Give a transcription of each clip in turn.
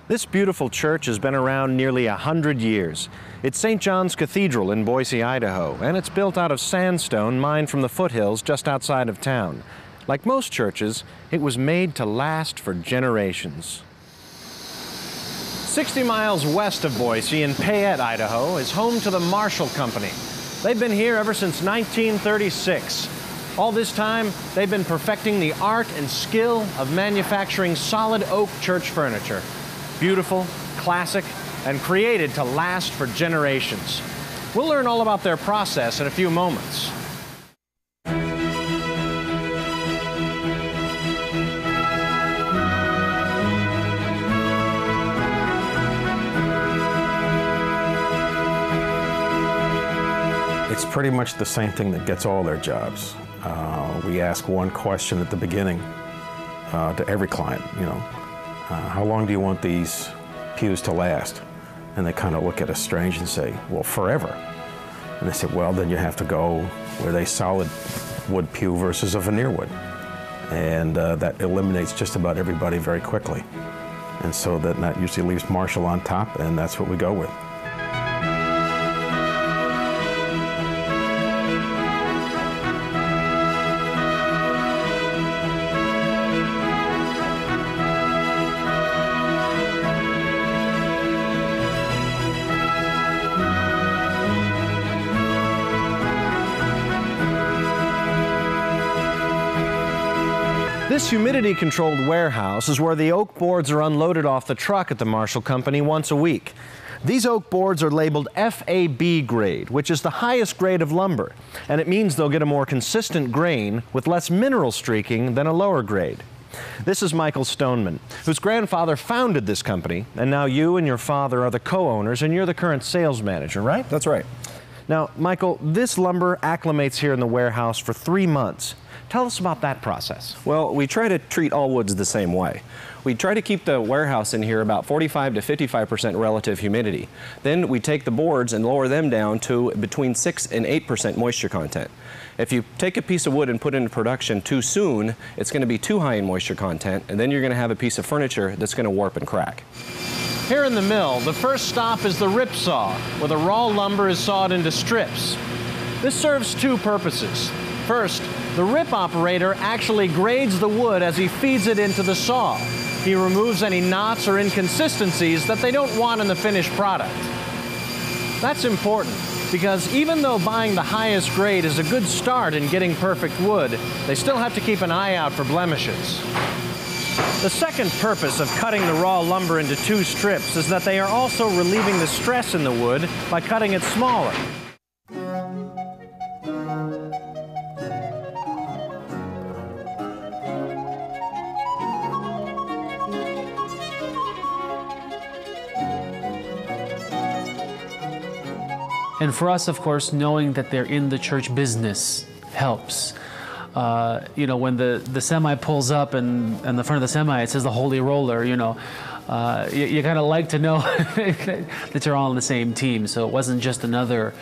This beautiful church has been around nearly 100 years. It's St. John's Cathedral in Boise, Idaho, and it's built out of sandstone mined from the foothills just outside of town. Like most churches, it was made to last for generations. 60 miles west of Boise in Payette, Idaho, is home to the Marshall Company. They've been here ever since 1936. All this time, they've been perfecting the art and skill of manufacturing solid oak church furniture. Beautiful, classic, and created to last for generations. We'll learn all about their process in a few moments. It's pretty much the same thing that gets all their jobs. We ask one question at the beginning to every client, how long do you want these pews to last? And they kind of look at us strange and say, well, forever. And I said, well, then you have to go with a solid wood pew versus a veneer wood. And that eliminates just about everybody very quickly. And so that usually leaves Marshall on top, and that's what we go with. This humidity-controlled warehouse is where the oak boards are unloaded off the truck at the Marshall Company once a week. These oak boards are labeled FAB grade, which is the highest grade of lumber, and it means they'll get a more consistent grain with less mineral streaking than a lower grade. This is Michael Stoneman, whose grandfather founded this company, and now you and your father are the co-owners, and you're the current sales manager, right? That's right. Now, Michael, this lumber acclimates here in the warehouse for 3 months. Tell us about that process. Well, we try to treat all woods the same way. We try to keep the warehouse in here about 45 to 55% relative humidity. Then we take the boards and lower them down to between 6 and 8% moisture content. If you take a piece of wood and put it into production too soon, it's going to be too high in moisture content, and then you're going to have a piece of furniture that's going to warp and crack. Here in the mill, the first stop is the rip saw, where the raw lumber is sawed into strips. This serves 2 purposes. First, the rip operator actually grades the wood as he feeds it into the saw. He removes any knots or inconsistencies that they don't want in the finished product. That's important because even though buying the highest grade is a good start in getting perfect wood, they still have to keep an eye out for blemishes. The second purpose of cutting the raw lumber into 2 strips is that they are also relieving the stress in the wood by cutting it smaller. And for us, of course, knowing that they're in the church business helps. When the semi pulls up and the front of the semi, it says the Holy Roller, you kind of like to know that you're all on the same team. So it wasn't just another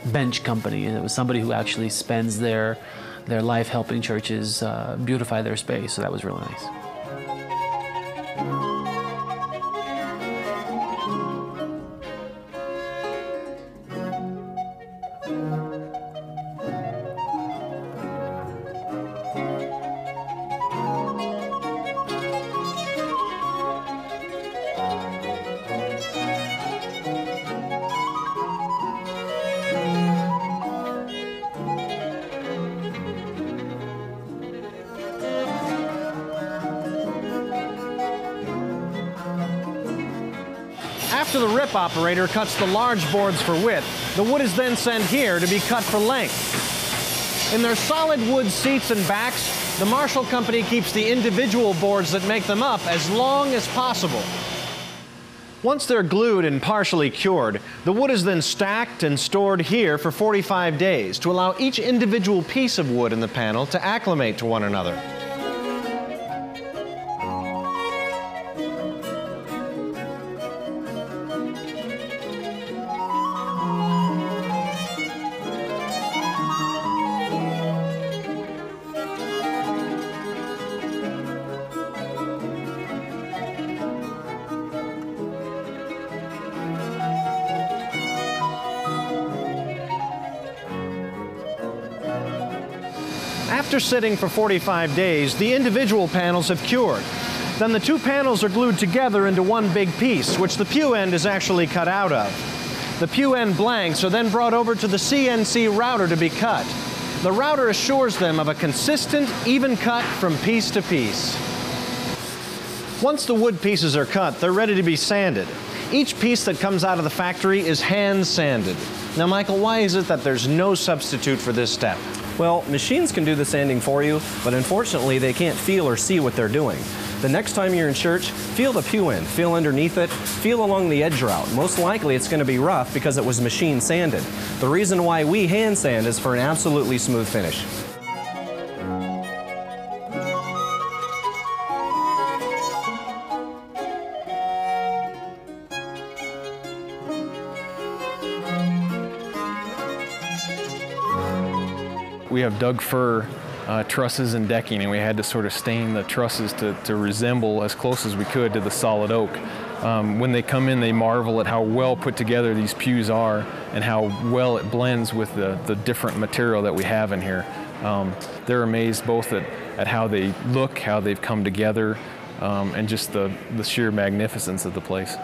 bench company. It was somebody who actually spends their life helping churches beautify their space. So that was really nice. After the rip operator cuts the large boards for width, the wood is then sent here to be cut for length. In their solid wood seats and backs, the Marshall Company keeps the individual boards that make them up as long as possible. Once they're glued and partially cured, the wood is then stacked and stored here for 45 days to allow each individual piece of wood in the panel to acclimate to one another. After sitting for 45 days, the individual panels have cured. Then the two panels are glued together into one big piece, which the pew end is actually cut out of. The pew end blanks are then brought over to the CNC router to be cut. The router assures them of a consistent, even cut from piece to piece. Once the wood pieces are cut, they're ready to be sanded. Each piece that comes out of the factory is hand sanded. Now, Michael, why is it that there's no substitute for this step? Well, machines can do the sanding for you, but unfortunately they can't feel or see what they're doing. The next time you're in church, feel the pew end, feel underneath it, feel along the edge route. Most likely it's going to be rough because it was machine sanded. The reason why we hand sand is for an absolutely smooth finish. We have Doug fir trusses and decking, and we had to sort of stain the trusses to resemble as close as we could to the solid oak. When they come in, they marvel at how well put together these pews are and how well it blends with the different material that we have in here. They're amazed both at how they look, how they've come together, and just the sheer magnificence of the place.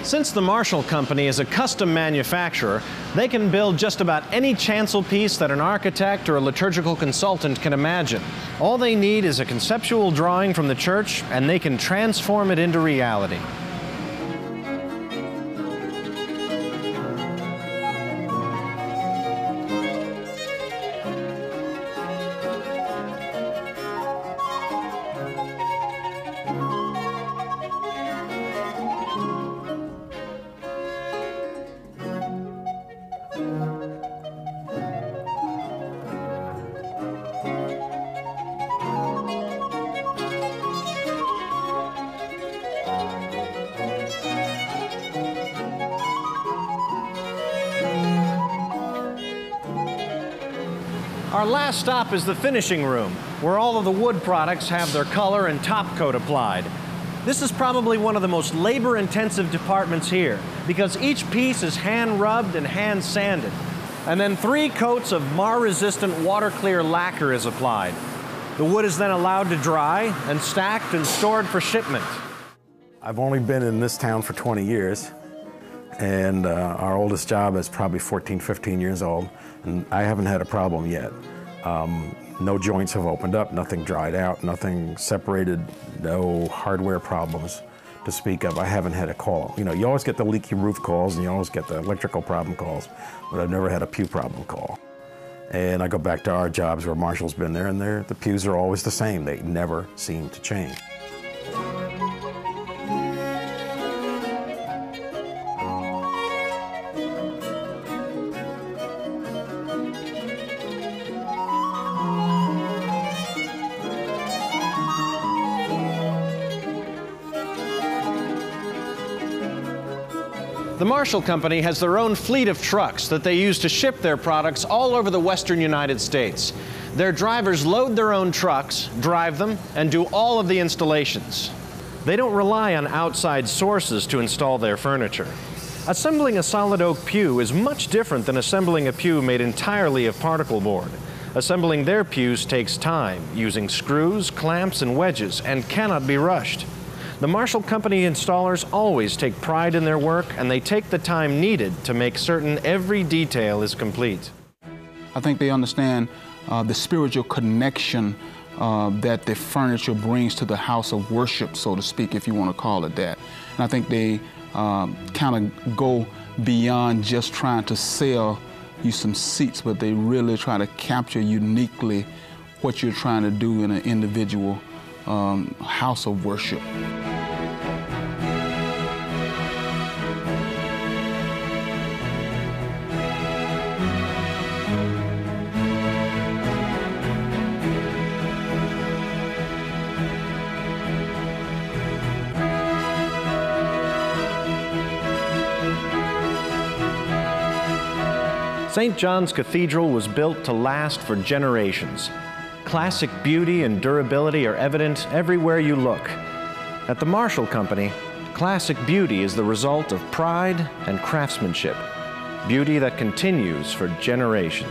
Since the Marshall Company is a custom manufacturer, they can build just about any chancel piece that an architect or a liturgical consultant can imagine. All they need is a conceptual drawing from the church, and they can transform it into reality. Our last stop is the finishing room, where all of the wood products have their color and top coat applied. This is probably one of the most labor-intensive departments here, because each piece is hand-rubbed and hand-sanded. And then 3 coats of mar-resistant water-clear lacquer is applied. The wood is then allowed to dry and stacked and stored for shipment. I've only been in this town for 20 years, and our oldest job is probably 14, 15 years old, and I haven't had a problem yet. No joints have opened up, nothing dried out, nothing separated, no hardware problems to speak of. I haven't had a call. You know, you always get the leaky roof calls and you always get the electrical problem calls, but I've never had a pew problem call. And I go back to our jobs where Marshall's been there, and the pews are always the same. They never seem to change. The Marshall Company has their own fleet of trucks that they use to ship their products all over the western United States. Their drivers load their own trucks, drive them, and do all of the installations. They don't rely on outside sources to install their furniture. Assembling a solid oak pew is much different than assembling a pew made entirely of particle board. Assembling their pews takes time, using screws, clamps, and wedges, and cannot be rushed. The Marshall Company installers always take pride in their work, and they take the time needed to make certain every detail is complete. I think they understand the spiritual connection that the furniture brings to the house of worship, so to speak, if you want to call it that. And I think they kind of go beyond just trying to sell you some seats, but they really try to capture uniquely what you're trying to do in an individual house of worship. St. John's Cathedral was built to last for generations. Classic beauty and durability are evident everywhere you look. At the Marshall Company, classic beauty is the result of pride and craftsmanship, beauty that continues for generations.